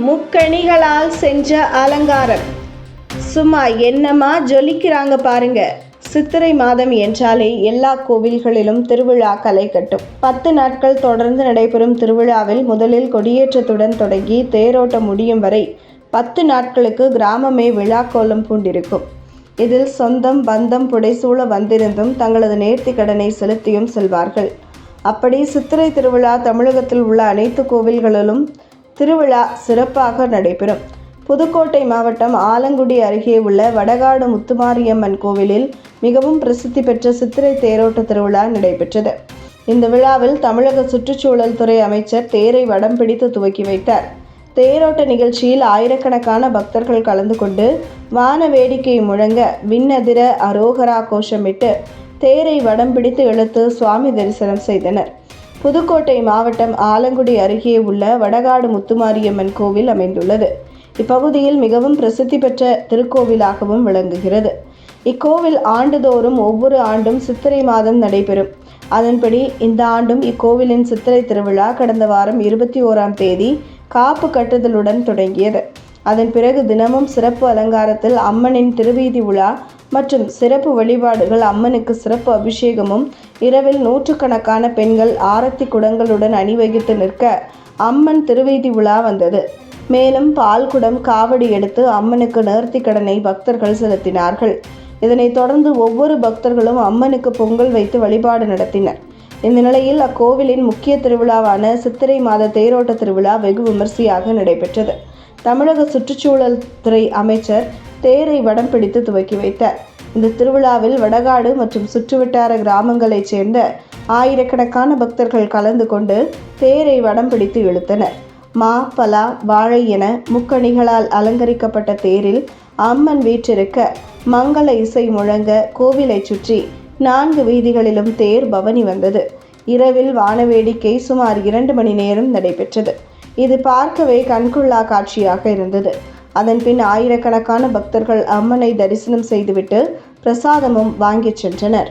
முக்கணிகளால் செஞ்ச அலங்காரம். சும்மா என்னமா ஜொலிக்கிறாங்க பாருங்க. சித்திரை மாதம் என்றாலே எல்லா கோவில்களிலும் திருவிழா களை கட்டும். 10 நாட்கள் தொடர்ந்து நடைபெறும் திருவிழாவில் முதலில் கொடியேற்றத்துடன் தொடங்கி தேரோட்டம் முடியும் வரை 10 நாட்களுக்கு கிராமமே விழா கோலம் பூண்டிருக்கும். இதில் சொந்தம் பந்தம் புடைசூழ வந்திருந்தும் தங்களது நேர்த்தி கடனை செலுத்தியும் செல்வார்கள். அப்படி சித்திரை திருவிழா தமிழகத்தில் உள்ள அனைத்து கோவில்களிலும் திருவிழா சிறப்பாக நடைபெறும். புதுக்கோட்டை மாவட்டம் ஆலங்குடி அருகே உள்ள வடகாடு முத்துமாரியம்மன் கோவிலில் மிகவும் பிரசித்தி பெற்ற சித்திரை தேரோட்ட திருவிழா நடைபெற்றது. இந்த விழாவில் தமிழக சுற்றுச்சூழல் துறை அமைச்சர் தேரை வடம் பிடித்து துவக்கி வைத்தார். தேரோட்ட நிகழ்ச்சியில் ஆயிரக்கணக்கான பக்தர்கள் கலந்து கொண்டு வான வேடிக்கை முழங்க விண்ணதிர அரோகரா கோஷமிட்டு தேரை வடம் பிடித்து இழுத்து சுவாமி தரிசனம் செய்தனர். புதுக்கோட்டை மாவட்டம் ஆலங்குடி அருகே உள்ள வடகாடு முத்துமாரியம்மன் கோவில் அமைந்துள்ளது. இப்பகுதியில் மிகவும் பிரசித்தி பெற்ற திருக்கோவிலாகவும் விளங்குகிறது. இக்கோவில் ஆண்டுதோறும் ஒவ்வொரு ஆண்டும் சித்திரை மாதம் நடைபெறும். அதன்படி இந்த ஆண்டும் இக்கோவிலின் சித்திரை திருவிழா கடந்த வாரம் 21ஆம் தேதி காப்பு கட்டுதலுடன் தொடங்கியது. அதன் பிறகு தினமும் சிறப்பு அலங்காரத்தில் அம்மனின் திருவீதி உலா மற்றும் சிறப்பு வழிபாடுகள், அம்மனுக்கு சிறப்பு அபிஷேகமும், இரவில் நூற்றுக்கணக்கான பெண்கள் ஆரத்தி குடங்களுடன் அணிவகித்து நிற்க அம்மன் திருவீதி உலா வந்தது. மேலும் பால்குடம், காவடி எடுத்து அம்மனுக்கு நேர்த்தி கடனை பக்தர்கள் செலுத்தினார்கள். இதனைத் தொடர்ந்து ஒவ்வொரு பக்தர்களும் அம்மனுக்கு பொங்கல் வைத்து வழிபாடு நடத்தினர். இந்த நிலையில் அக்கோவிலின் முக்கிய திருவிழாவான சித்திரை மாத தேரோட்ட திருவிழா வெகு விமர்சையாக நடைபெற்றது. தமிழக சுற்றுச்சூழல் துறை அமைச்சர் தேரை வடம் பிடித்து துவக்கி வைத்தார். இந்த திருவிழாவில் வடகாடு மற்றும் சுற்றுவட்டார கிராமங்களைச் சேர்ந்த ஆயிரக்கணக்கான பக்தர்கள் கலந்து கொண்டு தேரை வடம் பிடித்து இழுத்தனர். மா, பலா, வாழை என முக்கணிகளால் அலங்கரிக்கப்பட்ட தேரில் அம்மன் வீற்றிருக்க மங்கள இசை முழங்க கோவிலை சுற்றி 4 வீதிகளிலும் தேர் பவனி வந்தது. இரவில் வானவேடிக்கை சுமார் 2 மணி நேரம் நடைபெற்றது. இது பார்க்கவே கண்கொள்ளா காட்சியாக இருந்தது. அதன்பின் ஆயிரக்கணக்கான பக்தர்கள் அம்மனை தரிசனம் செய்துவிட்டு பிரசாதமும் வாங்கிச் சென்றனர்.